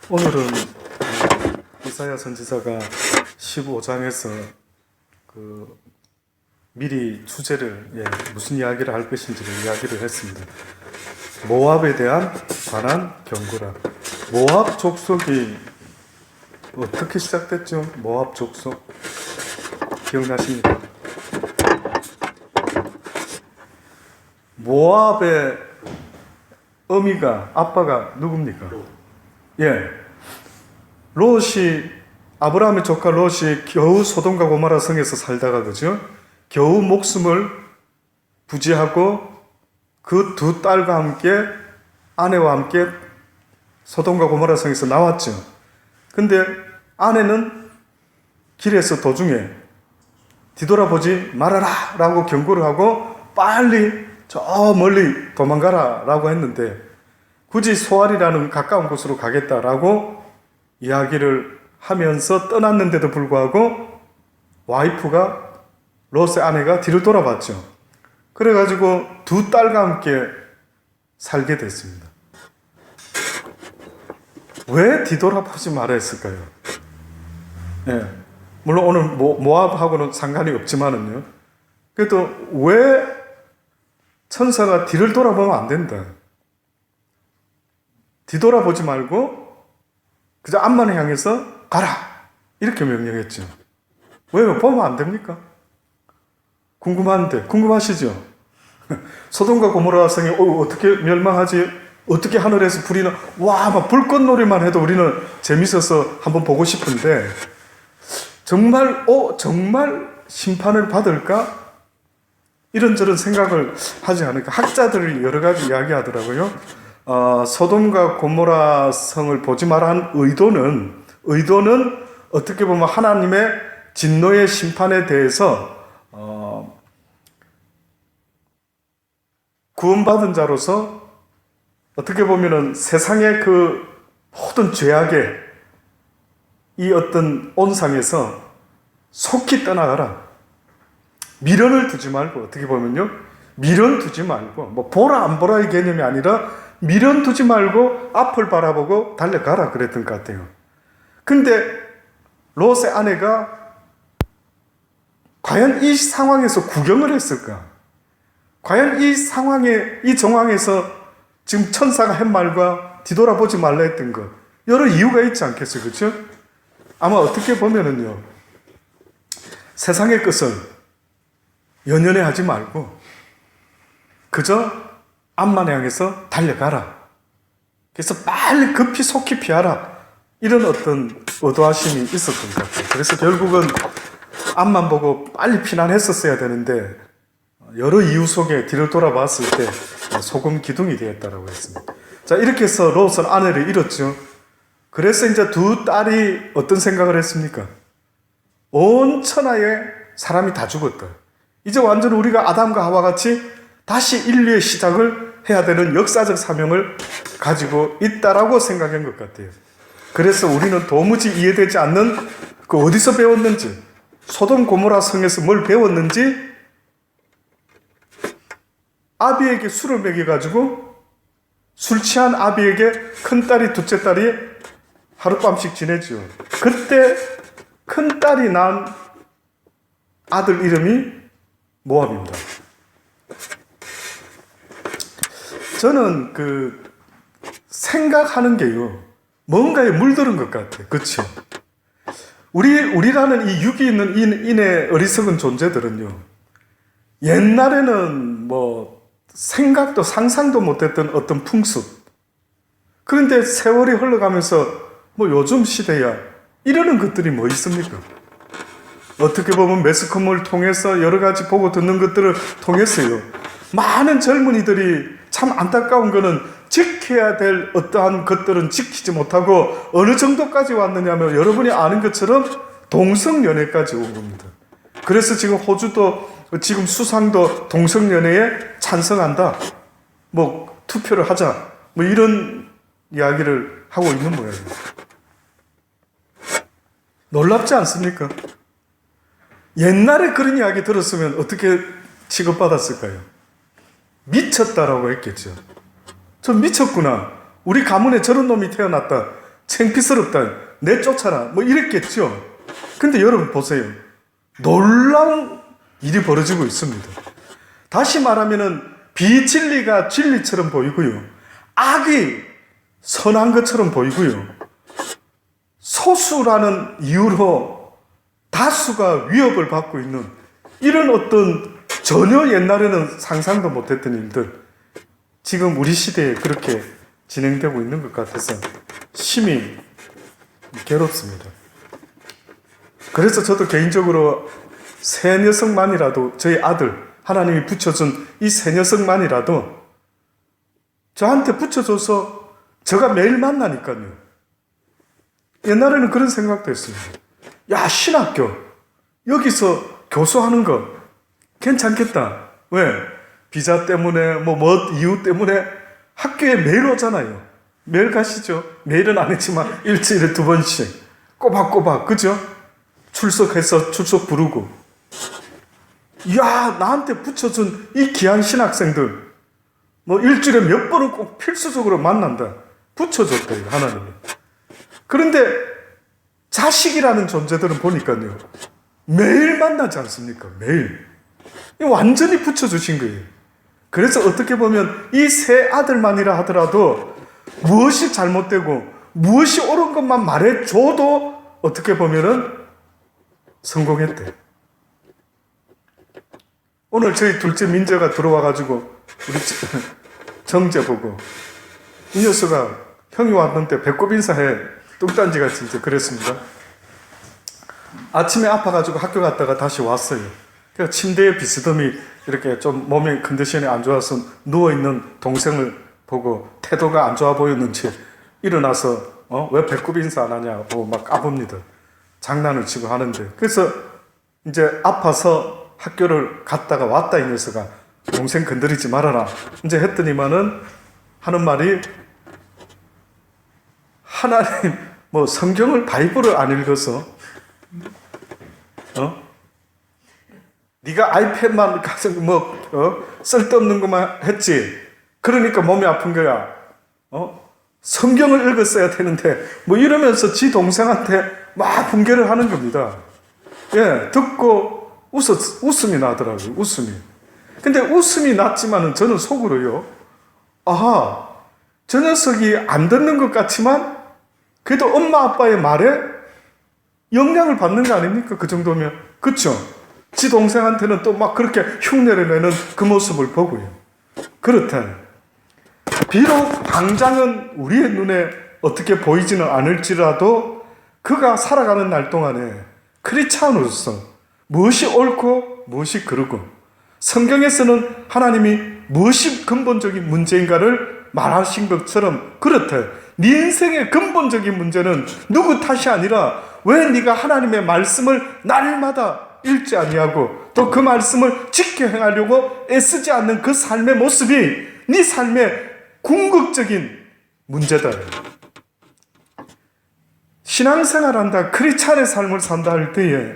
오늘은 이사야 선지자가 15장에서 미리 주제를 무슨 이야기를 할 것인지를 이야기를 했습니다. 모압에 대한 관한 경고라. 모압 족속이 어떻게 시작됐죠? 모압 족속 기억나십니까? 모압의 어미가 아빠가 누굽니까? 롯이, 아브라함의 조카 롯이 겨우 소돔과 고모라 성에서 살다가, 그죠? 겨우 목숨을 부지하고 그 두 딸과 함께, 아내와 함께 소돔과 고모라 성에서 나왔죠. 근데 아내는 길에서 도중에 뒤돌아보지 말아라 라고 경고를 하고 빨리 저 멀리 도망가라 라고 했는데, 굳이 소알이라는 가까운 곳으로 가겠다라고 이야기를 하면서 떠났는데도 불구하고 와이프가, 롯의 아내가 뒤를 돌아봤죠. 그래가지고 두 딸과 함께 살게 됐습니다. 왜 뒤돌아보지 말아 했을까요? 물론 오늘 모압하고는 상관이 없지만은요. 그래도 왜 천사가 뒤를 돌아보면 안 된다, 뒤돌아보지 말고 그저 앞만 향해서 가라 이렇게 명령했죠. 왜 보면 안 됩니까? 궁금하시죠? 소돔과 고모라 성이 어떻게 멸망하지? 어떻게 하늘에서 불이 나? 와, 막 불꽃놀이만 해도 우리는 재밌어서 한번 보고 싶은데, 정말 심판을 받을까? 이런저런 생각을 하지 않을까? 학자들이 여러 가지 이야기하더라고요. 소돔과 고모라 성을 보지 마라 한 의도는 어떻게 보면 하나님의 진노의 심판에 대해서 구원받은 자로서 어떻게 보면은 세상의 그 모든 죄악의 이 어떤 온상에서 속히 떠나가라. 미련을 두지 말고, 어떻게 보면요, 미련 두지 말고, 뭐 보라 안 보라의 개념이 아니라 미련 두지 말고 앞을 바라보고 달려가라 그랬던 것 같아요. 근데 롯의 아내가 과연 이 상황에서 구경을 했을까? 과연 이 상황에, 이 정황에서 지금 천사가 한 말과 뒤돌아보지 말라 했던 것, 여러 이유가 있지 않겠어요? 그렇죠? 아마 어떻게 보면은요, 세상의 것을 연연해 하지 말고 그저 앞만 향해서 달려가라. 그래서 빨리 급히 속히 피하라. 이런 어떤 의도하심이 있었던 것 같아요. 그래서 결국은 앞만 보고 빨리 피난했었어야 되는데, 여러 이유 속에 뒤를 돌아봤을 때 소금 기둥이 되었다라고 했습니다. 자, 이렇게 해서 롯은 아내를 잃었죠. 그래서 이제 두 딸이 어떤 생각을 했습니까? 온 천하에 사람이 다 죽었다. 이제 완전 우리가 아담과 하와 같이 다시 인류의 시작을 해야 되는 역사적 사명을 가지고 있다라고 생각한 것 같아요. 그래서 우리는 도무지 이해되지 않는, 그 어디서 배웠는지, 소돔 고모라 성에서 뭘 배웠는지, 아비에게 술을 먹여가지고 술 취한 아비에게 큰딸이, 둘째 딸이 하룻밤씩 지내죠. 그때 큰딸이 낳은 아들 이름이 모압입니다. 저는 생각하는 게요, 뭔가에 물들은 것 같아요. 그렇죠? 우리라는 이 육이 있는 인의 어리석은 존재들은요, 옛날에는 생각도 상상도 못했던 어떤 풍습, 그런데 세월이 흘러가면서 요즘 시대야 이러는 것들이 뭐 있습니까? 어떻게 보면 매스컴을 통해서 여러 가지 보고 듣는 것들을 통해서요, 많은 젊은이들이, 참 안타까운 거는 지켜야 될 어떠한 것들은 지키지 못하고 어느 정도까지 왔느냐면, 여러분이 아는 것처럼 동성연애까지 온 겁니다. 그래서 지금 호주도 지금 수상도 동성연애에 찬성한다, 투표를 하자, 이런 이야기를 하고 있는 모양입니다. 놀랍지 않습니까? 옛날에 그런 이야기 들었으면 어떻게 취급받았을까요? 미쳤다라고 했겠죠. 저 미쳤구나, 우리 가문에 저런 놈이 태어났다, 창피스럽다. 내쫓아라. 뭐 이랬겠죠. 근데 여러분 보세요. 놀라운 일이 벌어지고 있습니다. 다시 말하면은 비진리가 진리처럼 보이고요. 악이 선한 것처럼 보이고요. 소수라는 이유로 다수가 위협을 받고 있는 이런 어떤 전혀 옛날에는 상상도 못했던 일들, 지금 우리 시대에 그렇게 진행되고 있는 것 같아서 심히 괴롭습니다. 그래서 저도 개인적으로 새 녀석만이라도, 저희 아들, 하나님이 붙여준 이 새 녀석만이라도 저한테 붙여줘서 저가 매일 만나니까요. 옛날에는 그런 생각도 했습니다. 야, 신학교 여기서 교수하는 거 괜찮겠다. 왜? 비자 때문에 뭐 이유 때문에 학교에 매일 오잖아요. 매일 가시죠. 매일은 아니지만 일주일에 2번씩 꼬박꼬박, 그죠? 출석해서 출석 부르고. 야, 나한테 붙여준 이 귀한 신학생들 뭐 일주일에 몇 번은 꼭 필수적으로 만난다. 붙여줬대요, 하나님이. 그런데 자식이라는 존재들은 보니까요, 매일 만나지 않습니까? 매일. 완전히 붙여주신 거예요. 그래서 어떻게 보면 이 세 아들만이라 하더라도 무엇이 잘못되고 무엇이 옳은 것만 말해줘도 어떻게 보면은 성공했대. 오늘 저희 둘째 민재가 들어와가지고 우리 정재 보고 이 녀석아 형이 왔는데 배꼽 인사해. 뚱딴지가 진짜 그랬습니다. 아침에 아파가지고 학교 갔다가 다시 왔어요. 그러니까 침대에 비스듬히 이렇게 좀 몸의 컨디션이 안 좋아서 누워있는 동생을 보고 태도가 안 좋아 보였는지 일어나서 왜 배꼽 인사 안 하냐고 막 까봅니다. 장난을 치고 하는데. 그래서 이제 아파서 학교를 갔다가 왔다, 이 녀석아. 동생 건드리지 말아라. 이제 했더니만은 하는 말이, 하나님, 뭐 성경을 바이블을 안 읽어서 네가 아이패드만 가서 쓸데없는 것만 했지. 그러니까 몸이 아픈 거야. 성경을 읽었어야 되는데 뭐 이러면서 지 동생한테 막 분개를 하는 겁니다. 예, 듣고 웃음이 나더라고요. 웃음이. 근데 웃음이 났지만은 저는 속으로요, 아하, 저 녀석이 안 듣는 것 같지만 그래도 엄마 아빠의 말에 영향을 받는 거 아닙니까? 그 정도면. 그쵸? 지 동생한테는 또 막 그렇게 흉내를 내는 그 모습을 보고요. 그렇다. 비록 당장은 우리의 눈에 어떻게 보이지는 않을지라도 그가 살아가는 날 동안에 크리스찬으로서 무엇이 옳고 무엇이 그르고, 성경에서는 하나님이 무엇이 근본적인 문제인가를 말하신 것처럼 그렇다. 네 인생의 근본적인 문제는 누구 탓이 아니라 왜 네가 하나님의 말씀을 날마다 읽지 아니하고 또 그 말씀을 지켜 행하려고 애쓰지 않는 그 삶의 모습이 네 삶의 궁극적인 문제다. 신앙생활한다, 크리스찬의 삶을 산다 할 때에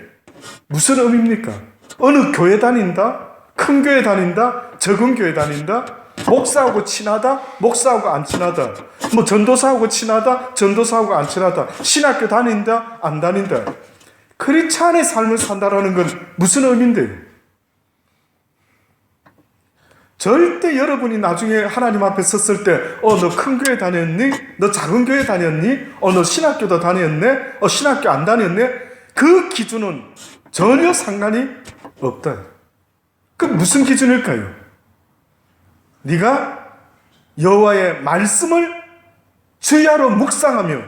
무슨 의미입니까? 어느 교회 다닌다? 큰 교회 다닌다? 적은 교회 다닌다? 목사하고 친하다? 목사하고 안 친하다? 뭐 전도사하고 친하다? 전도사하고 안 친하다? 신학교 다닌다? 안 다닌다? 크리스찬의 삶을 산다라는 건 무슨 의미인데요? 절대 여러분이 나중에 하나님 앞에 섰을 때 너 큰 교회 다녔니? 너 작은 교회 다녔니? 너 신학교도 다녔네? 신학교 안 다녔네? 그 기준은 전혀 상관이 없다. 그 무슨 기준일까요? 네가 여호와의 말씀을 주야로 묵상하며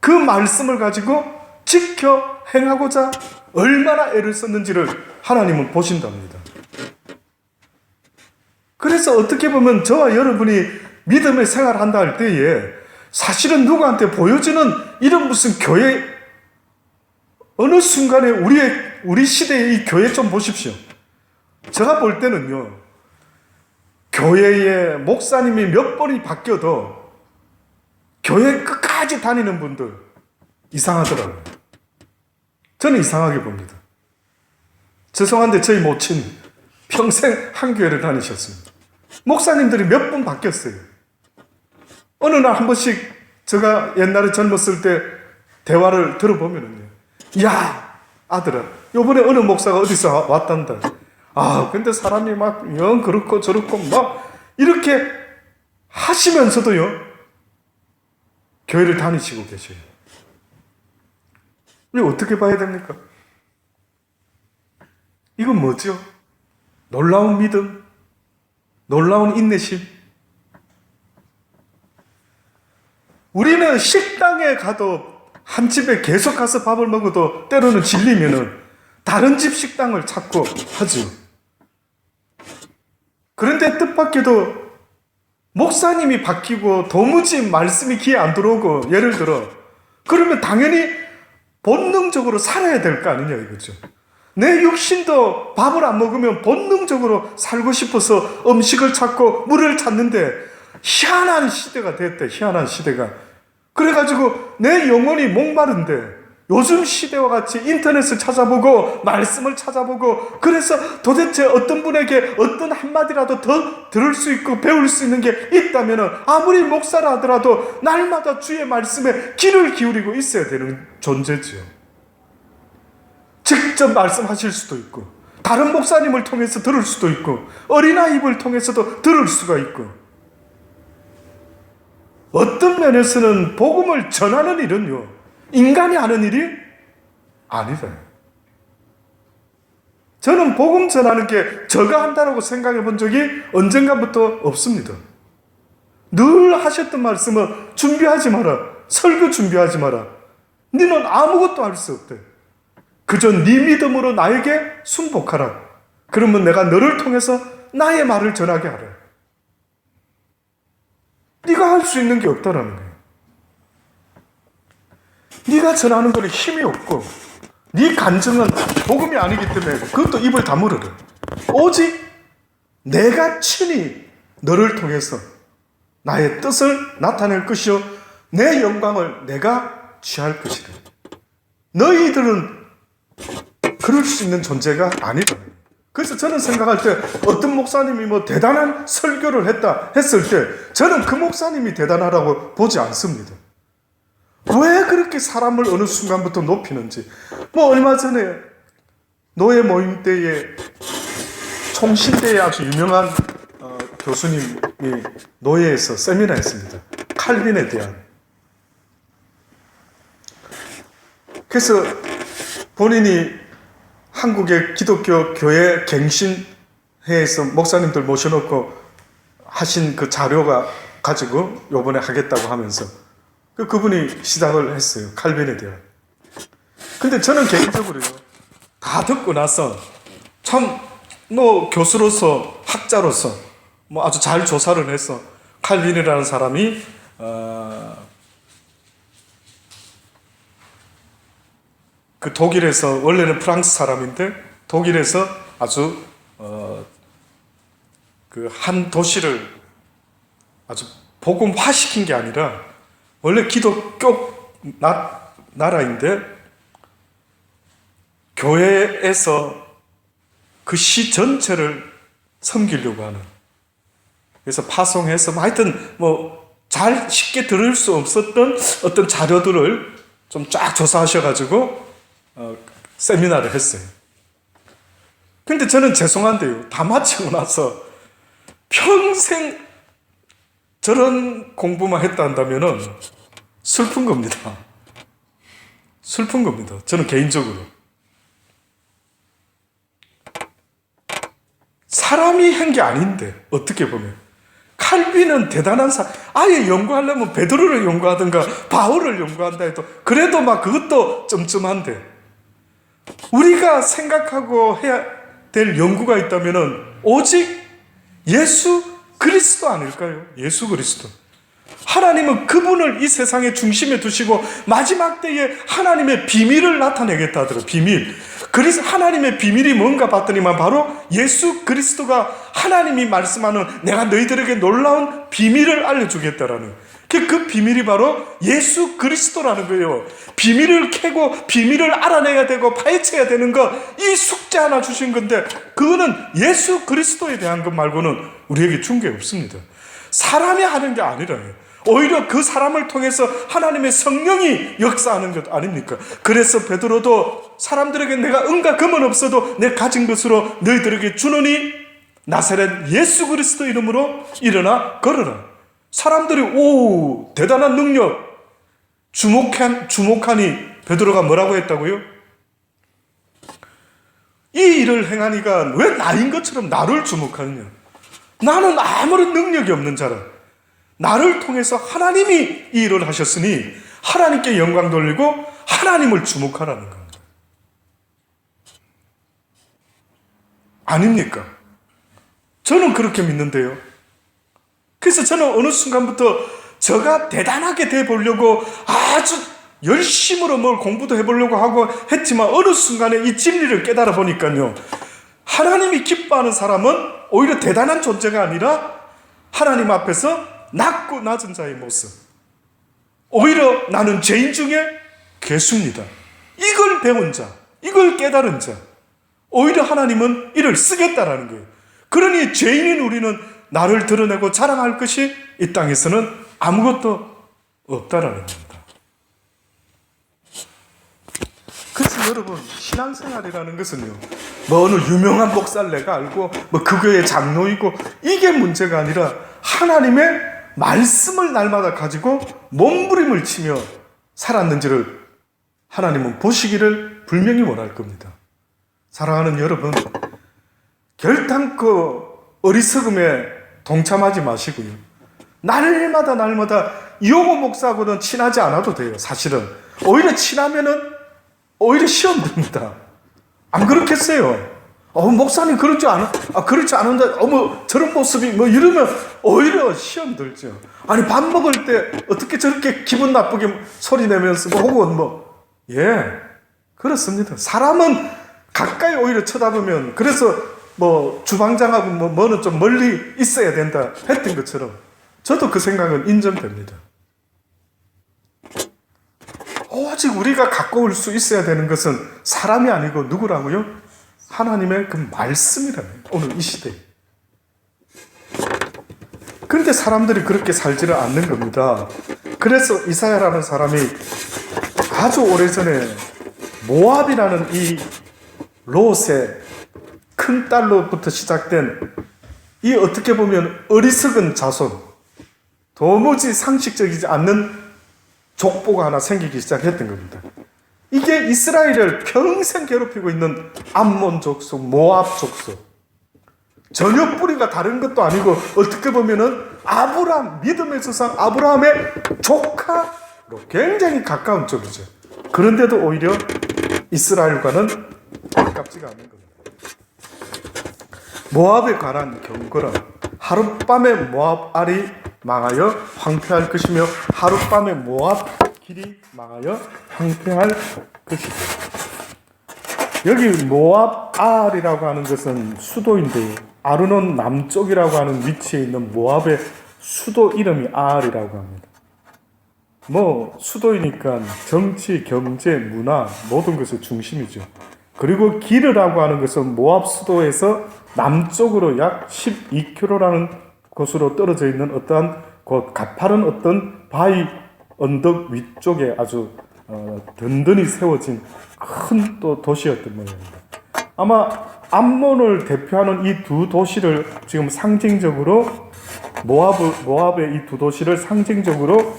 그 말씀을 가지고 지켜 행하고자 얼마나 애를 썼는지를 하나님은 보신답니다. 그래서 어떻게 보면 저와 여러분이 믿음의 생활을 한다 할 때에 사실은 누구한테 보여주는 이런 무슨 교회, 어느 순간에 우리 시대의 이 교회 좀 보십시오. 제가 볼 때는요, 교회의 목사님이 몇 번이 바뀌어도 교회 끝까지 다니는 분들 이상하더라고요. 저는 이상하게 봅니다. 죄송한데 저희 모친 평생 한 교회를 다니셨습니다. 목사님들이 몇 번 바뀌었어요. 어느 날 한 번씩 제가 옛날에 젊었을 때 대화를 들어보면은요, 야, 아들아, 요번에 어느 목사가 어디서 왔단다. 아, 근데 사람이 막 영 그렇고 저렇고 막 이렇게 하시면서도요, 교회를 다니시고 계셔요. 이거 어떻게 봐야 됩니까? 이건 뭐죠? 놀라운 믿음, 놀라운 인내심. 우리는 식당에 가도 한 집에 계속 가서 밥을 먹어도 때로는 질리면은 다른 집 식당을 찾고 하죠. 그런데 뜻밖에도 목사님이 바뀌고 도무지 말씀이 귀에 안 들어오고, 예를 들어 그러면 당연히 본능적으로 살아야 될 거 아니냐 이거죠. 내 육신도 밥을 안 먹으면 본능적으로 살고 싶어서 음식을 찾고 물을 찾는데, 희한한 시대가 됐대. 희한한 시대가. 그래가지고 내 영혼이 목마른데 요즘 시대와 같이 인터넷을 찾아보고 말씀을 찾아보고, 그래서 도대체 어떤 분에게 어떤 한마디라도 더 들을 수 있고 배울 수 있는 게 있다면 아무리 목사라 하더라도 날마다 주의 말씀에 귀를 기울이고 있어야 되는 존재지요. 직접 말씀하실 수도 있고, 다른 목사님을 통해서 들을 수도 있고, 어린아이를 통해서도 들을 수가 있고, 어떤 면에서는 복음을 전하는 일은요, 인간이 하는 일이 아니다. 저는 복음 전하는 게 저가 한다라고 생각해 본 적이 언젠가부터 없습니다. 늘 하셨던 말씀은 준비하지 마라. 설교 준비하지 마라. 너는 아무것도 할 수 없대. 그저 네 믿음으로 나에게 순복하라. 그러면 내가 너를 통해서 나의 말을 전하게 하라. 네가 할 수 있는 게 없다라는 거예요. 네가 전하는 거는 힘이 없고, 네 간증은 복음이 아니기 때문에 그것도 입을 다물으라. 오직 내가 친히 너를 통해서 나의 뜻을 나타낼 것이요, 내 영광을 내가 취할 것이다. 너희들은 그럴 수 있는 존재가 아니다. 그래서 저는 생각할 때 어떤 목사님이 뭐 대단한 설교를 했다 했을 때 저는 그 목사님이 대단하다고 보지 않습니다. 왜 그렇게 사람을 어느 순간부터 높이는지. 뭐 얼마 전에 노예 모임 때에 총신대에 아주 유명한 교수님이 노예에서 세미나 했습니다. 칼빈에 대한. 그래서 본인이 한국의 기독교 교회 갱신회에서 목사님들 모셔놓고 하신 그 자료가 가지고 요번에 하겠다고 하면서 그분이 시작을 했어요. 칼빈에 대한. 근데 저는 개인적으로요, 다 듣고 나서 참 뭐 교수로서 학자로서 뭐 아주 잘 조사를 해서 칼빈이라는 사람이 그 독일에서, 원래는 프랑스 사람인데 독일에서 아주 그 한 도시를 아주 복음화시킨 게 아니라, 원래 기독교 나라인데 교회에서 그 시 전체를 섬기려고 하는, 그래서 파송해서 하여튼 뭐 잘 쉽게 들을 수 없었던 어떤 자료들을 좀 쫙 조사하셔가지고 세미나를 했어요. 근데 저는 죄송한데요, 다 마치고 나서 평생 저런 공부만 했다 한다면은 슬픈 겁니다. 슬픈 겁니다. 저는 개인적으로. 사람이 한 게 아닌데, 어떻게 보면. 칼빈은 대단한 사람, 아예 연구하려면 베드로를 연구하든가 바울을 연구한다 해도 그래도 막 그것도 쫌쫌한데, 우리가 생각하고 해야 될 연구가 있다면은 오직 예수 그리스도 아닐까요? 예수 그리스도. 하나님은 그분을 이 세상의 중심에 두시고 마지막 때에 하나님의 비밀을 나타내겠다 하더라고요. 비밀. 그래서 하나님의 비밀이 뭔가 봤더니만 바로 예수 그리스도가 하나님이 말씀하는 내가 너희들에게 놀라운 비밀을 알려주겠다라는 그 비밀이 바로 예수 그리스도라는 거예요. 비밀을 캐고 비밀을 알아내야 되고 파헤쳐야 되는 거, 이 숙제 하나 주신 건데 그거는 예수 그리스도에 대한 것 말고는 우리에게 준 게 없습니다. 사람이 하는 게 아니라요. 오히려 그 사람을 통해서 하나님의 성령이 역사하는 것 아닙니까? 그래서 베드로도 사람들에게 내가 은과 금은 없어도 내 가진 것으로 너희들에게 주노니 나사렛 예수 그리스도 이름으로 일어나 걸어라. 사람들이 오 대단한 능력 주목하니 베드로가 뭐라고 했다고요? 이 일을 행하니가 왜 나인 것처럼 나를 주목하느냐? 나는 아무런 능력이 없는 자라. 나를 통해서 하나님이 이 일을 하셨으니 하나님께 영광 돌리고 하나님을 주목하라는 겁니다. 아닙니까? 저는 그렇게 믿는데요. 그래서 저는 어느 순간부터 저가 대단하게 돼 보려고 아주 열심으로 뭘 공부도 해보려고 하고 했지만 어느 순간에 이 진리를 깨달아 보니까요. 하나님이 기뻐하는 사람은 오히려 대단한 존재가 아니라 하나님 앞에서 낮고 낮은 자의 모습. 오히려 나는 죄인 중에 괴수입니다. 이걸 배운 자, 이걸 깨달은 자. 오히려 하나님은 이를 쓰겠다라는 거예요. 그러니 죄인인 우리는 나를 드러내고 자랑할 것이 이 땅에서는 아무것도 없다라는 겁니다. 그래서 여러분 신앙생활이라는 것은요 뭐 어느 유명한 목사를 내가 알고 뭐 그 교회 장로이고 이게 문제가 아니라 하나님의 말씀을 날마다 가지고 몸부림을 치며 살았는지를 하나님은 보시기를 분명히 원할 겁니다. 사랑하는 여러분, 결단코 어리석음에 동참하지 마시고요. 날마다 이용호 목사하고는 친하지 않아도 돼요. 사실은 오히려 친하면은 오히려 시험 듭니다. 안 그렇겠어요? 목사님 그렇지 않은데 저런 모습이 뭐 이러면 오히려 시험 들죠. 아니 밥 먹을 때 어떻게 저렇게 기분 나쁘게 소리 내면서 그렇습니다. 사람은 가까이 오히려 쳐다보면 그래서 뭐 주방장하고 뭐는 좀 멀리 있어야 된다 했던 것처럼 저도 그 생각은 인정됩니다. 오직 우리가 가까울 수 있어야 되는 것은 사람이 아니고 누구라고요? 하나님의 그 말씀이라는 오늘 이 시대에. 그런데 사람들이 그렇게 살지를 않는 겁니다. 그래서 이사야라는 사람이 아주 오래전에 모압이라는 이 롯의 큰 딸로부터 시작된 이 어떻게 보면 어리석은 자손, 도무지 상식적이지 않는 족보가 하나 생기기 시작했던 겁니다. 이게 이스라엘을 평생 괴롭히고 있는 암몬 족속, 모압 족속. 전혀 뿌리가 다른 것도 아니고 어떻게 보면은 아브라함, 믿음의 조상 아브라함의 조카로 굉장히 가까운 쪽이죠. 그런데도 오히려 이스라엘과는 가깝지가 않은 겁니다. 모압에 관한 경고라. 하룻밤에 모압 알이 망하여 황폐할 것이며 하룻밤에 모압 길이 망하여 황폐할 것이다. 여기 모압 알이라고 하는 것은 수도인데요. 아르논 남쪽이라고 하는 위치에 있는 모압의 수도 이름이 알이라고 합니다. 수도이니까 정치, 경제, 문화 모든 것의 중심이죠. 그리고 기르라고 하는 것은 모압 수도에서 남쪽으로 약 12km라는 곳으로 떨어져 있는 어떠한 가파른 어떤 바위 언덕 위쪽에 아주 든든히 세워진 큰 또 도시였던 모양입니다. 아마 암몬을 대표하는 이 두 도시를 지금 상징적으로 모압의 이 두 도시를 상징적으로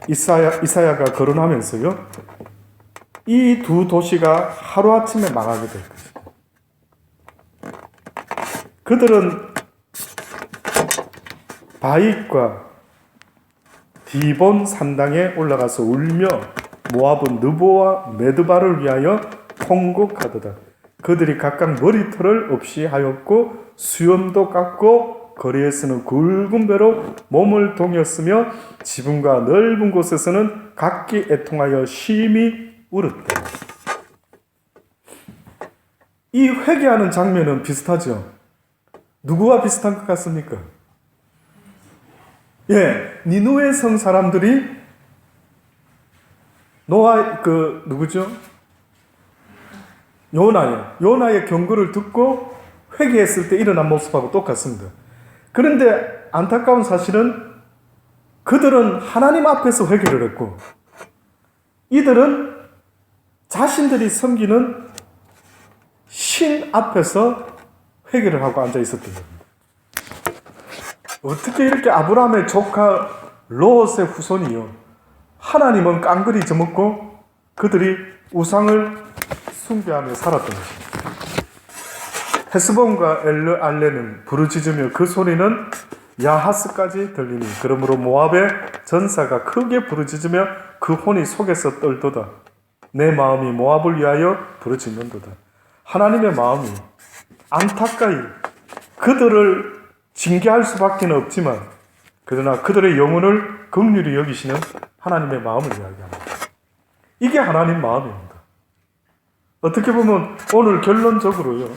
이사야가 거론하면서요. 이 두 도시가 하루아침에 망하게 될 것입니다. 그들은 바익과 디본 산당에 올라가서 울며 모압은 느보와 메드바를 위하여 통곡하도다. 그들이 각각 머리털을 없이 하였고 수염도 깎고 거리에서는 굵은 배로 몸을 동였으며 지붕과 넓은 곳에서는 각기 애통하여 심히 울었다. 이 회개하는 장면은 비슷하죠. 누구와 비슷한 것 같습니까? 니누의 성 사람들이 누구죠? 요나의 경고를 듣고 회개했을 때 일어난 모습하고 똑같습니다. 그런데 안타까운 사실은 그들은 하나님 앞에서 회개를 했고 이들은 자신들이 섬기는 신 앞에서 회개를 하고 앉아 있었던 겁니다. 어떻게 이렇게 아브라함의 조카 롯의 후손이요, 하나님은 깡그리 저먹고 그들이 우상을 숭배하며 살았던 것입니다. 헤스본과 엘르알레는 부르짖으며 그 소리는 야하스까지 들리니 그러므로 모압의 전사가 크게 부르짖으며 그 혼이 속에서 떨도다. 내 마음이 모압을 위하여 부르짖는도다. 하나님의 마음이 안타까이 그들을 징계할 수밖에 없지만 그러나 그들의 영혼을 긍휼히 여기시는 하나님의 마음을 이야기합니다. 이게 하나님 마음입니다. 어떻게 보면 오늘 결론적으로요,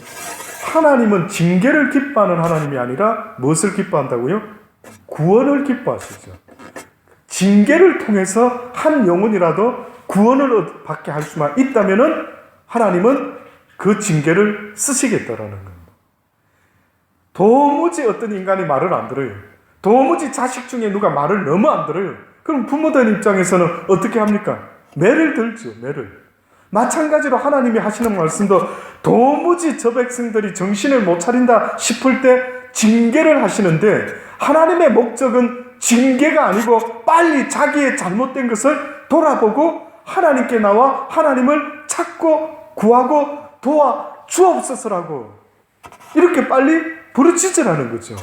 하나님은 징계를 기뻐하는 하나님이 아니라 무엇을 기뻐한다고요? 구원을 기뻐하시죠. 징계를 통해서 한 영혼이라도 구원을 받게 할 수만 있다면 하나님은 그 징계를 쓰시겠다라는 겁니다. 도무지 어떤 인간이 말을 안 들어요. 도무지 자식 중에 누가 말을 너무 안 들어요. 그럼 부모들 입장에서는 어떻게 합니까? 매를 들죠. 매를. 마찬가지로 하나님이 하시는 말씀도 도무지 저 백성들이 정신을 못 차린다 싶을 때 징계를 하시는데, 하나님의 목적은 징계가 아니고 빨리 자기의 잘못된 것을 돌아보고 하나님께 나와 하나님을 찾고 구하고 도와 주옵소서라고 이렇게 빨리 부르짖으라는 거죠.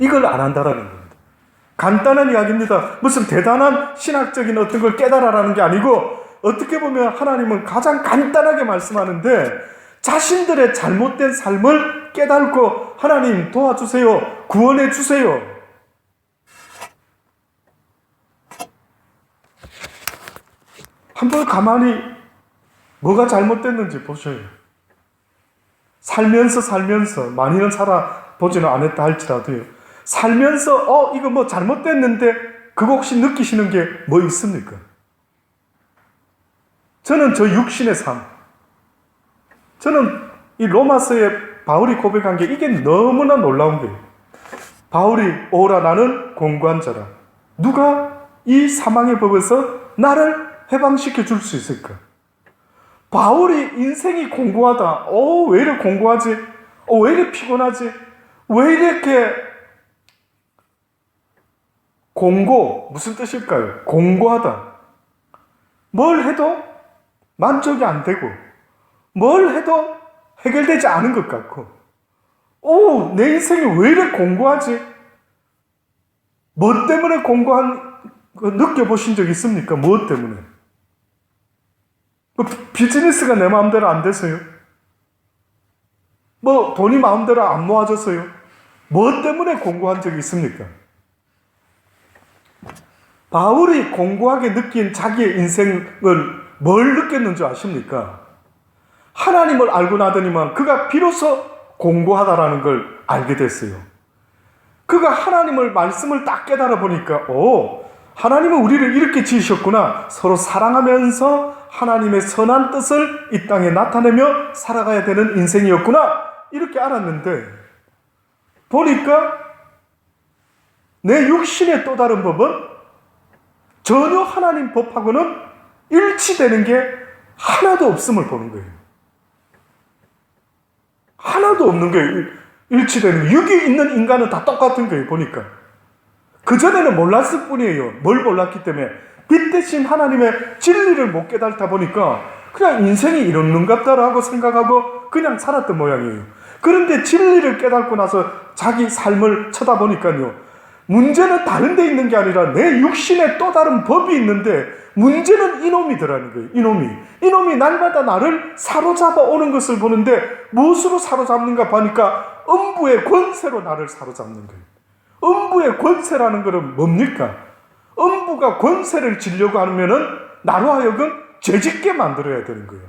이걸 안 한다라는 겁니다. 간단한 이야기입니다. 무슨 대단한 신학적인 어떤 걸 깨달아라는 게 아니고, 어떻게 보면 하나님은 가장 간단하게 말씀하는데 자신들의 잘못된 삶을 깨닫고 하나님 도와주세요, 구원해 주세요. 한번 가만히 뭐가 잘못됐는지 보셔요. 살면서 많이는 살아보지는 않았다 할지라도요, 살면서 이거 뭐 잘못됐는데 그거 혹시 느끼시는 게 뭐 있습니까? 저는 저 육신의 삶, 저는 이 로마서에 바울이 고백한 게 이게 너무나 놀라운 거예요. 바울이 오라 나는 공고한 자라. 누가 이 사망의 법에서 나를 해방시켜 줄 수 있을까? 바울이 인생이 공고하다. 왜 이렇게 공고하지? 왜 이렇게 피곤하지? 왜 이렇게 공고, 무슨 뜻일까요? 공고하다. 뭘 해도 만족이 안 되고, 뭘 해도 해결되지 않은 것 같고, 내 인생이 왜 이렇게 공고하지? 뭐 때문에 공고한 거 느껴보신 적 있습니까? 무엇 때문에? 비즈니스가 내 마음대로 안 돼서요? 돈이 마음대로 안 모아져서요? 뭐 때문에 공고한 적이 있습니까? 바울이 공고하게 느낀 자기의 인생을 뭘 느꼈는 줄 아십니까? 하나님을 알고 나더니만 그가 비로소 공고하다라는 걸 알게 됐어요. 그가 하나님을 말씀을 딱 깨달아 보니까 하나님은 우리를 이렇게 지으셨구나. 서로 사랑하면서 하나님의 선한 뜻을 이 땅에 나타내며 살아가야 되는 인생이었구나. 이렇게 알았는데 보니까 내 육신의 또 다른 법은 전혀 하나님 법하고는 일치되는 게 하나도 없음을 보는 거예요. 하나도 없는 거예요. 일치되는 거. 여기 있는 인간은 다 똑같은 거예요. 보니까. 그전에는 몰랐을 뿐이에요. 뭘 몰랐기 때문에. 빛 대신 하나님의 진리를 못 깨달다 보니까 그냥 인생이 이런 같다라고 생각하고 그냥 살았던 모양이에요. 그런데 진리를 깨닫고 나서 자기 삶을 쳐다보니까요, 문제는 다른 데 있는 게 아니라 내 육신에 또 다른 법이 있는데 문제는 이놈이더라는 거예요. 이놈이 날마다 나를 사로잡아 오는 것을 보는데 무엇으로 사로잡는가 보니까 음부의 권세로 나를 사로잡는 거예요. 음부의 권세라는 것은 뭡니까? 음부가 권세를 지려고 하면은 나로 하여금 죄짓게 만들어야 되는 거예요.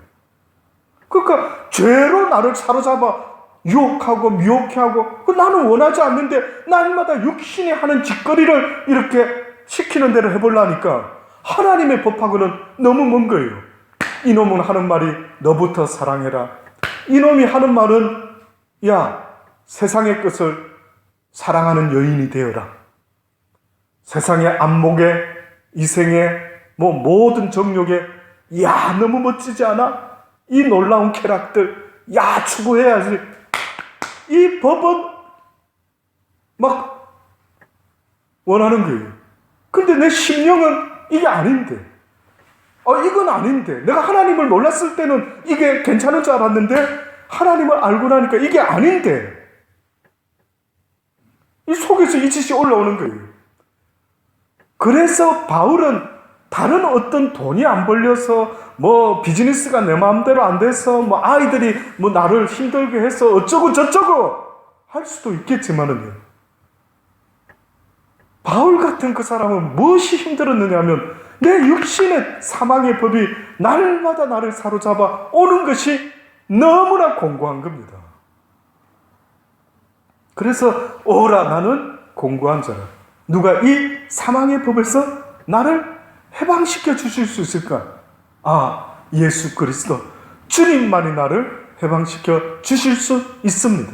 그러니까 죄로 나를 사로잡아 유혹하고 미혹해하고, 나는 원하지 않는데 날마다 육신이 하는 짓거리를 이렇게 시키는 대로 해보려니까 하나님의 법하고는 너무 먼 거예요. 이놈은 하는 말이 너부터 사랑해라. 이놈이 하는 말은 야, 세상의 것을 사랑하는 여인이 되어라. 세상의 안목에, 이생에, 모든 정욕에, 야, 너무 멋지지 않아? 이 놀라운 쾌락들, 야, 추구해야지. 이 법은 막 원하는 거예요. 근데 내 심령은 이게 아닌데, 이건 아닌데, 내가 하나님을 몰랐을 때는 이게 괜찮은 줄 알았는데, 하나님을 알고 나니까 이게 아닌데, 이 속에서 이 짓이 올라오는 거예요. 그래서 바울은 다른 어떤 돈이 안 벌려서, 비즈니스가 내 마음대로 안 돼서, 아이들이 나를 힘들게 해서 어쩌고 저쩌고 할 수도 있겠지만은요, 바울 같은 그 사람은 무엇이 힘들었느냐 하면, 내 육신의 사망의 법이 날마다 나를 사로잡아 오는 것이 너무나 공고한 겁니다. 그래서 오라, 나는 공고한 자라. 누가 이 사망의 법에서 나를 해방시켜 주실 수 있을까? 예수 그리스도 주님만이 나를 해방시켜 주실 수 있습니다.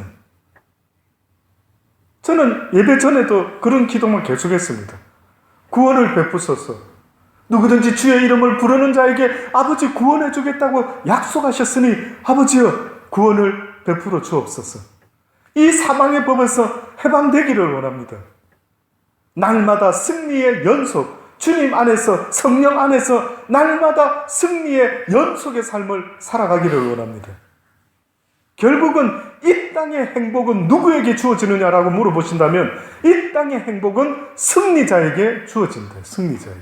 저는 예배 전에도 그런 기도만 계속했습니다. 구원을 베푸소서. 누구든지 주의 이름을 부르는 자에게 아버지 구원해 주겠다고 약속하셨으니 아버지여 구원을 베풀어 주옵소서. 이 사망의 법에서 해방되기를 원합니다. 날마다 승리의 연속, 주님 안에서, 성령 안에서 날마다 승리의 연속의 삶을 살아가기를 원합니다. 결국은 이 땅의 행복은 누구에게 주어지느냐라고 물어보신다면, 이 땅의 행복은 승리자에게 주어진다. 승리자에게.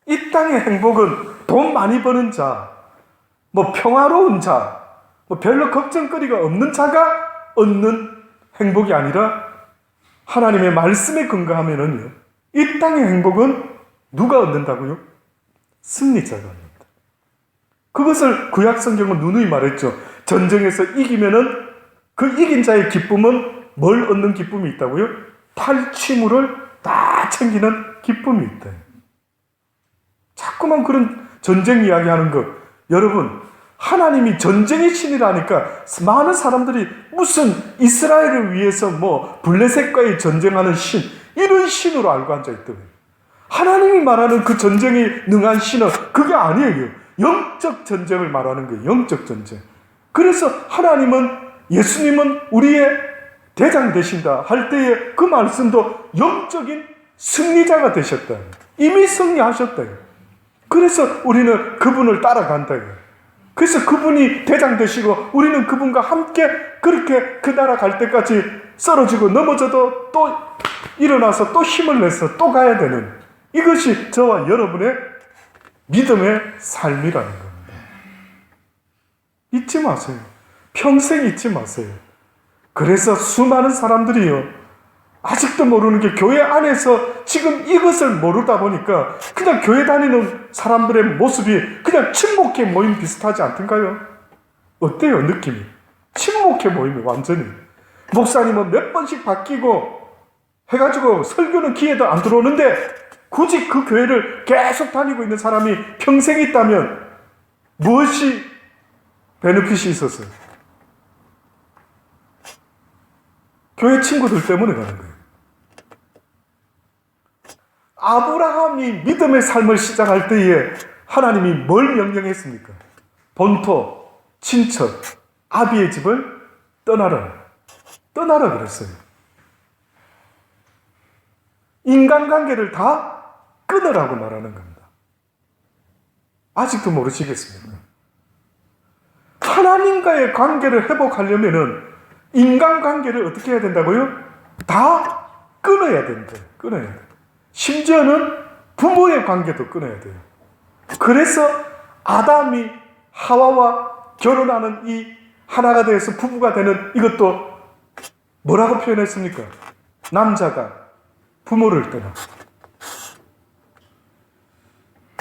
이 땅의 행복은 돈 많이 버는 자, 평화로운 자, 별로 걱정거리가 없는 자가 얻는 행복이 아니라, 하나님의 말씀에 근거하면은요, 이 땅의 행복은 누가 얻는다고요? 승리자가 얻는다. 그것을 구약 성경은 누누이 말했죠. 전쟁에서 이기면은 그 이긴 자의 기쁨은 뭘 얻는 기쁨이 있다고요? 탈취물을 다 챙기는 기쁨이 있다. 자꾸만 그런 전쟁 이야기 하는 것. 여러분, 하나님이 전쟁의 신이라니까 많은 사람들이 무슨 이스라엘을 위해서 블레셋과의 전쟁하는 신, 이런 신으로 알고 앉아있더군요. 하나님이 말하는 그 전쟁이 능한 신은 그게 아니에요. 영적 전쟁을 말하는 거예요. 영적 전쟁. 그래서 하나님은, 예수님은 우리의 대장 되신다 할 때에 그 말씀도 영적인 승리자가 되셨다. 이미 승리하셨다. 그래서 우리는 그분을 따라간다. 그래서 그분이 대장 되시고 우리는 그분과 함께 그렇게 그 나라 갈 때까지 쓰러지고 넘어져도 또 일어나서 또 힘을 내서 또 가야 되는, 이것이 저와 여러분의 믿음의 삶이라는 겁니다. 잊지 마세요. 평생 잊지 마세요. 그래서 수많은 사람들이요, 아직도 모르는 게 교회 안에서 지금 이것을 모르다 보니까 그냥 교회 다니는 사람들의 모습이 그냥 친목회 모임 비슷하지 않던가요? 어때요, 느낌이? 친목회 모임이 완전히. 목사님은 몇 번씩 바뀌고 해가지고 설교는 귀에도 안 들어오는데 굳이 그 교회를 계속 다니고 있는 사람이 평생 있다면 무엇이 베네핏이 있었어요? 교회 친구들 때문에 가는 거예요. 아브라함이 믿음의 삶을 시작할 때에 하나님이 뭘 명령했습니까? 본토, 친척, 아비의 집을 떠나라. 떠나라 그랬어요. 인간관계를 다 끊으라고 말하는 겁니다. 아직도 모르시겠습니까? 하나님과의 관계를 회복하려면은 인간관계를 어떻게 해야 된다고요? 다 끊어야 된다. 끊어야 돼. 심지어는 부모의 관계도 끊어야 돼요. 그래서 아담이 하와와 결혼하는 이 하나가 되어서 부부가 되는 이것도 뭐라고 표현했습니까? 남자가 부모를 떠나.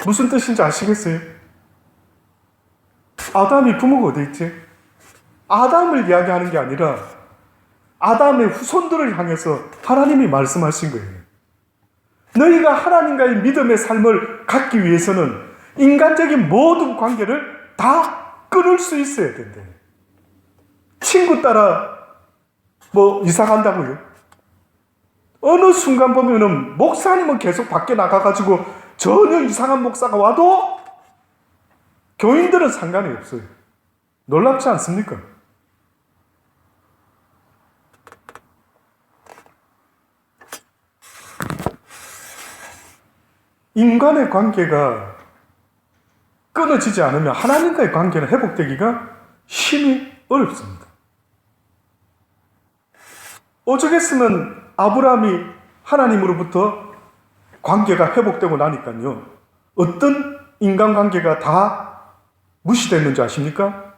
무슨 뜻인지 아시겠어요? 아담이 부모가 어디 있지? 아담을 이야기하는 게 아니라 아담의 후손들을 향해서 하나님이 말씀하신 거예요. 너희가 하나님과의 믿음의 삶을 갖기 위해서는 인간적인 모든 관계를 다 끊을 수 있어야 된대. 친구 따라 뭐 이사 간다고요? 어느 순간 보면은 목사님은 계속 밖에 나가가지고 전혀 이상한 목사가 와도 교인들은 상관이 없어요. 놀랍지 않습니까? 인간의 관계가 끊어지지 않으면 하나님과의 관계는 회복되기가 힘이 어렵습니다. 오죽했으면 아브라함이 하나님으로부터 관계가 회복되고 나니까요, 어떤 인간관계가 다 무시됐는지 아십니까?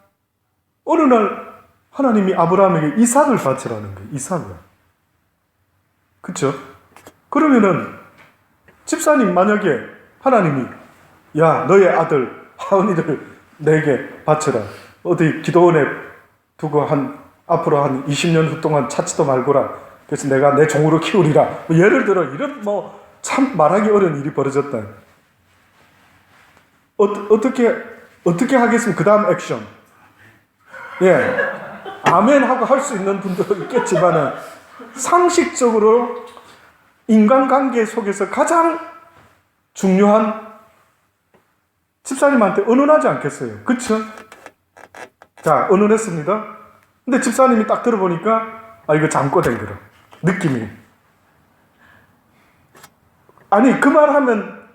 어느 날 하나님이 아브라함에게 이삭을 바치라는 거예요. 이삭을. 그렇죠? 그러면은 집사님 만약에 하나님이 야 너의 아들 하은이를 내게 바쳐라. 어디 기도원에 두고 앞으로 한 20년 후 동안 찾지도 말거라. 그래서 내가 내 종으로 키우리라. 뭐 예를 들어 이런 참 말하기 어려운 일이 벌어졌다. 어떻게 하겠습니까? 그 다음 액션. 예. 아멘 하고 할 수 있는 분도 있겠지만은 상식적으로 인간관계 속에서 가장 중요한 집사님한테 은은하지 않겠어요? 그쵸? 자, 은은했습니다. 근데 집사님이 딱 들어보니까 이거 잠꼬된 거라. 느낌이. 아니 그 말 하면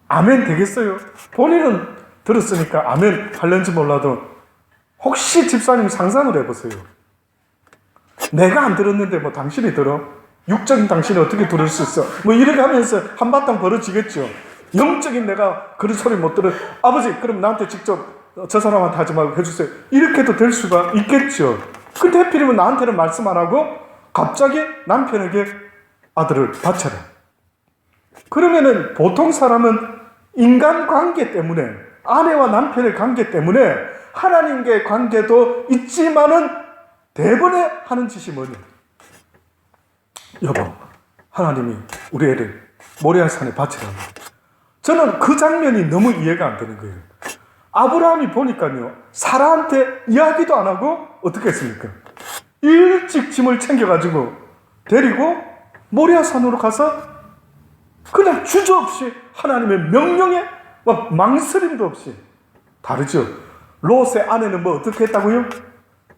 아멘 되겠어요? 본인은 들었으니까 아멘 할는지 몰라도 혹시 집사님 상상을 해보세요. 내가 안 들었는데 뭐 당신이 들어? 육적인 당신이 어떻게 들을 수 있어? 뭐 이렇게 하면서 한바탕 벌어지겠죠. 영적인 내가 그런 소리 못 들어. 아버지 그럼 나한테 직접 저 사람한테 하지 말고 해주세요. 이렇게도 될 수가 있겠죠. 근데 하필이면 나한테는 말씀 안 하고 갑자기 남편에게 아들을 바쳐라. 그러면은 보통 사람은 인간관계 때문에, 아내와 남편의 관계 때문에 하나님과의 관계도 있지만은 대번에 하는 짓이 뭐냐? 여보, 하나님이 우리 애를 모리아산에 바치라고. 저는 그 장면이 너무 이해가 안 되는 거예요. 아브라함이 보니까요, 사라한테 이야기도 안 하고 어떻게 했습니까? 일찍 짐을 챙겨가지고 데리고 모리아산으로 가서 그냥 주저없이 하나님의 명령에 막 망설임도 없이. 다르죠? 롯의 아내는 뭐 어떻게 했다고요?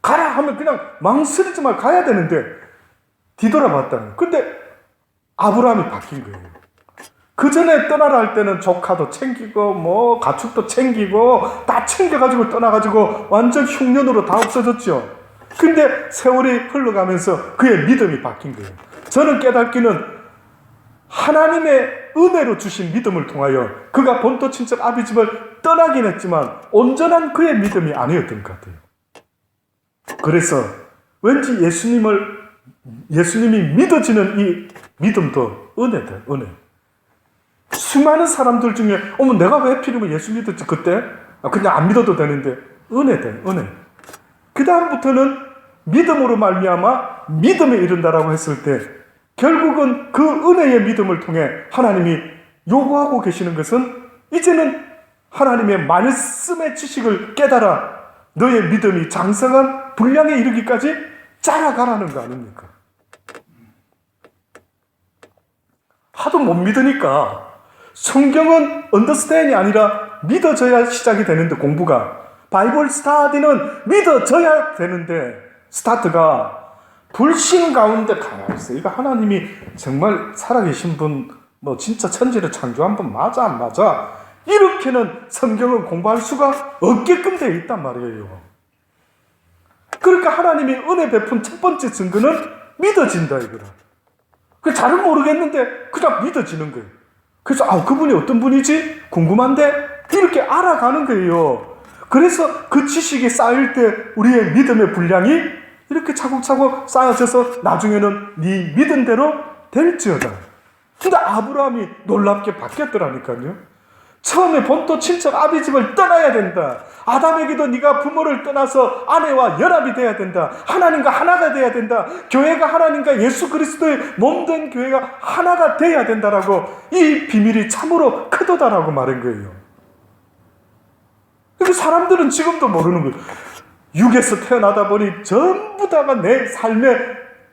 가라 하면 그냥 망설이지 말고 가야 되는데 뒤돌아봤다는. 근데 아브라함이 바뀐 거예요. 그 전에 떠나라 할 때는 조카도 챙기고 뭐 가축도 챙기고 다 챙겨가지고 떠나가지고 완전 흉년으로 다 없어졌죠. 근데 세월이 흘러가면서 그의 믿음이 바뀐 거예요. 저는 깨닫기는 하나님의 은혜로 주신 믿음을 통하여 그가 본토 친척 아비 집을 떠나긴 했지만 온전한 그의 믿음이 아니었던 것 같아요. 그래서 왠지 예수님이 믿어지는 이 믿음도 은혜다, 은혜. 수많은 사람들 중에 어머 내가 왜 하필이면 예수 믿었지 그때? 그냥 안 믿어도 되는데 은혜다, 은혜. 그 다음부터는 믿음으로 말미암아 믿음에 이른다라고 했을 때 결국은 그 은혜의 믿음을 통해 하나님이 요구하고 계시는 것은 이제는 하나님의 말씀의 지식을 깨달아 너의 믿음이 장성한 분량에 이르기까지 자라가라는 거 아닙니까? 하도 못 믿으니까 성경은 언더스탠이 아니라 믿어져야 시작이 되는데 공부가 바이블 스타디는 믿어져야 되는데 스타트가 불신 가운데 가만히 있어요. 이거 하나님이 정말 살아계신 분, 뭐 진짜 천지를 창조한 분 맞아 안 맞아? 이렇게는 성경을 공부할 수가 없게끔 되어 있단 말이에요. 그러니까 하나님이 은혜 베푼 첫 번째 증거는 믿어진다 이거라. 잘은 모르겠는데 그냥 믿어지는 거예요. 그래서 그분이 어떤 분이지? 궁금한데 이렇게 알아가는 거예요. 그래서 그 지식이 쌓일 때 우리의 믿음의 분량이 이렇게 차곡차곡 쌓여져서 나중에는 네 믿은 대로 될지어다. 근데 아브라함이 놀랍게 바뀌었더라니까요. 처음에 본토 친척 아비 집을 떠나야 된다. 아담에게도 네가 부모를 떠나서 아내와 연합이 돼야 된다. 하나님과 하나가 돼야 된다. 교회가 하나님과 예수 그리스도의 몸된 교회가 하나가 돼야 된다라고 이 비밀이 참으로 크도다라고 말한 거예요. 근데 사람들은 지금도 모르는 거예요. 육에서 태어나다 보니 전부 다가 내 삶의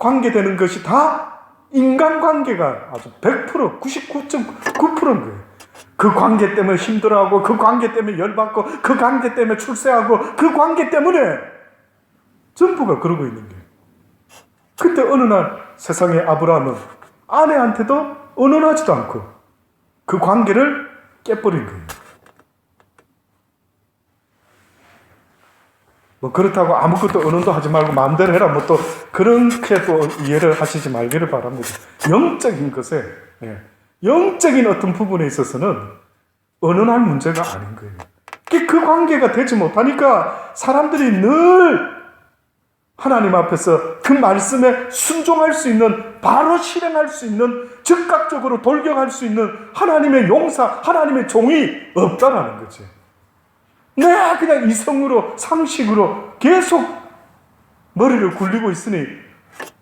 관계되는 것이 다 인간관계가 아주 100%, 99.9%인 거예요. 그 관계 때문에 힘들어하고, 그 관계 때문에 열받고, 그 관계 때문에 출세하고, 그 관계 때문에 전부가 그러고 있는 거예요. 그때 어느 날 세상의 아브라함은 아내한테도 언언하지도 않고 그 관계를 깨버린 거예요. 뭐 그렇다고 아무것도 언언도 하지 말고 마음대로 해라, 뭐 또 그렇게 또 이해를 하시지 말기를 바랍니다. 영적인 것에, 영적인 어떤 부분에 있어서는 언언할 문제가 아닌 거예요. 그 관계가 되지 못하니까 사람들이 늘 하나님 앞에서 그 말씀에 순종할 수 있는, 바로 실행할 수 있는, 즉각적으로 돌격할 수 있는 하나님의 용사, 하나님의 종이 없다라는 거지. 내가 그냥 이성으로, 상식으로 계속 머리를 굴리고 있으니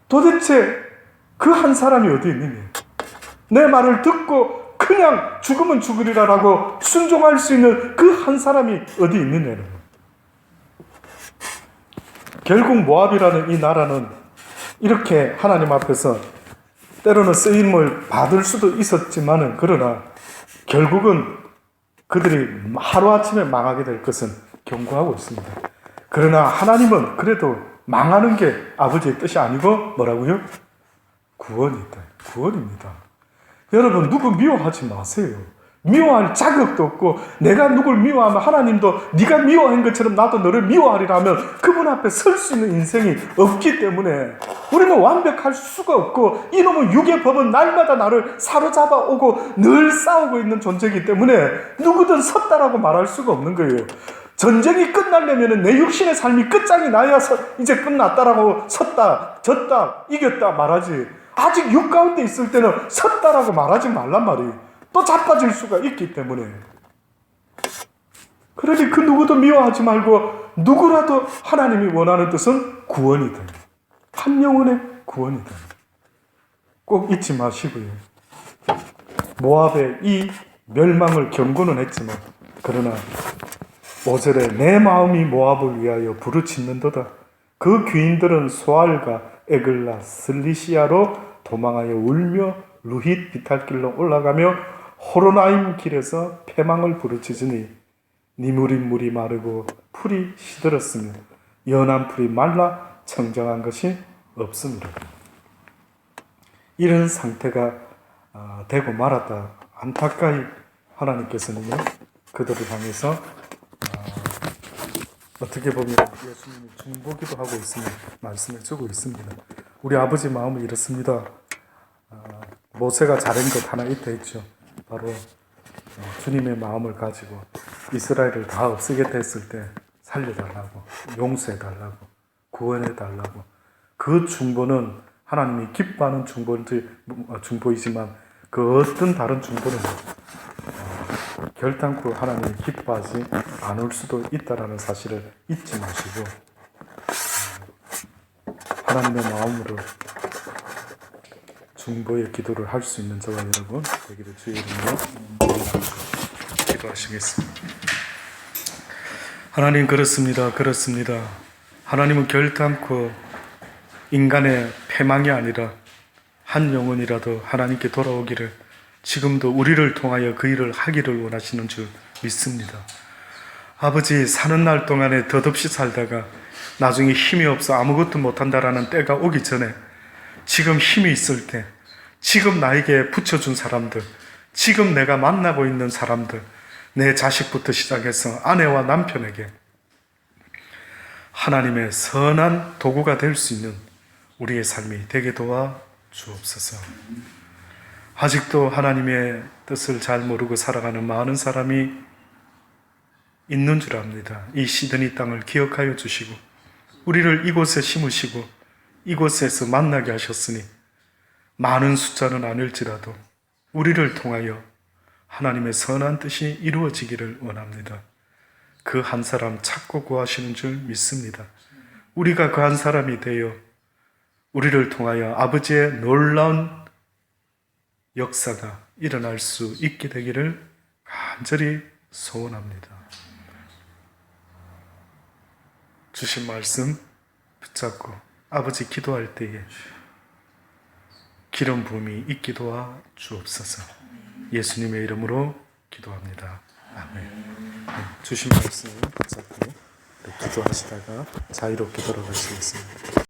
도대체 그 한 사람이 어디 있느냐. 내 말을 듣고 그냥 죽으면 죽으리라라고 순종할 수 있는 그 한 사람이 어디 있느냐는 거예요. 결국 모압이라는 이 나라는 이렇게 하나님 앞에서 때로는 쓰임을 받을 수도 있었지만은, 그러나 결국은 그들이 하루아침에 망하게 될 것은 경고하고 있습니다. 그러나 하나님은 그래도 망하는 게 아버지의 뜻이 아니고 뭐라고요? 구원이 있다. 구원입니다. 여러분, 누구 미워하지 마세요. 미워할 자격도 없고, 내가 누굴 미워하면 하나님도 네가 미워한 것처럼 나도 너를 미워하리라면 그분 앞에 설 수 있는 인생이 없기 때문에 우리는 완벽할 수가 없고, 이놈의 육의 법은 날마다 나를 사로잡아 오고 늘 싸우고 있는 존재이기 때문에 누구든 섰다라고 말할 수가 없는 거예요. 전쟁이 끝나려면 내 육신의 삶이 끝장이 나야 이제 끝났다라고 섰다, 졌다, 이겼다 말하지, 아직 육 가운데 있을 때는 섰다라고 말하지 말란 말이에요. 또 자빠질 수가 있기 때문에. 그러니 그 누구도 미워하지 말고, 누구라도 하나님이 원하는 뜻은 구원이다. 한 영혼의 구원이다. 꼭 잊지 마시고요. 모압의 이 멸망을 경고는 했지만, 그러나 5절에 내 마음이 모압을 위하여 부르짖는도다. 그 귀인들은 소알과 에글라 슬리시아로 도망하여 울며 루힛 비탈길로 올라가며 호로나임 길에서 패망을 부르짖으니 니무린 물이 마르고 풀이 시들었으며 연한 풀이 말라 청정한 것이 없습니다. 이런 상태가 되고 말았다. 안타까이 하나님께서는요, 그들을 향해서 어떻게 보면 예수님이 중보기도 하고 있으며 말씀을 주고 있습니다. 우리 아버지 마음은 이렇습니다. 모세가 잘한 것 하나 있다 했죠. 바로 주님의 마음을 가지고 이스라엘을 다 없애겠다 했을 때 살려달라고, 용서해달라고, 구원해달라고. 그 중보는 하나님이 기뻐하는 중보이지만 그 어떤 다른 중보는 결단코 하나님이 기뻐하지 않을 수도 있다는 사실을 잊지 마시고, 하나님의 마음으로 중보의 기도를 할 수 있는 저와 여러분 되기를 주의 이름으로 기도하시겠습니다. 하나님, 그렇습니다. 하나님은 결단코 인간의 패망이 아니라 한 영혼이라도 하나님께 돌아오기를, 지금도 우리를 통하여 그 일을 하기를 원하시는 줄 믿습니다. 아버지, 사는 날 동안에 덧없이 살다가 나중에 힘이 없어 아무것도 못한다라는 때가 오기 전에, 지금 힘이 있을 때, 지금 나에게 붙여준 사람들, 지금 내가 만나고 있는 사람들, 내 자식부터 시작해서 아내와 남편에게 하나님의 선한 도구가 될 수 있는 우리의 삶이 되게 도와 주옵소서. 아직도 하나님의 뜻을 잘 모르고 살아가는 많은 사람이 있는 줄 압니다. 이 시드니 땅을 기억하여 주시고 우리를 이곳에 심으시고 이곳에서 만나게 하셨으니 많은 숫자는 아닐지라도 우리를 통하여 하나님의 선한 뜻이 이루어지기를 원합니다. 그 한 사람 찾고 구하시는 줄 믿습니다. 우리가 그 한 사람이 되어 우리를 통하여 아버지의 놀라운 역사가 일어날 수 있게 되기를 간절히 소원합니다. 주신 말씀 붙잡고 아버지 기도할 때에 기름 부음이 있게 도와 주옵소서. 예수님의 이름으로 기도합니다. 아멘. 주신 말씀 붙잡고 기도하시다가 자유롭게 돌아가시겠습니다.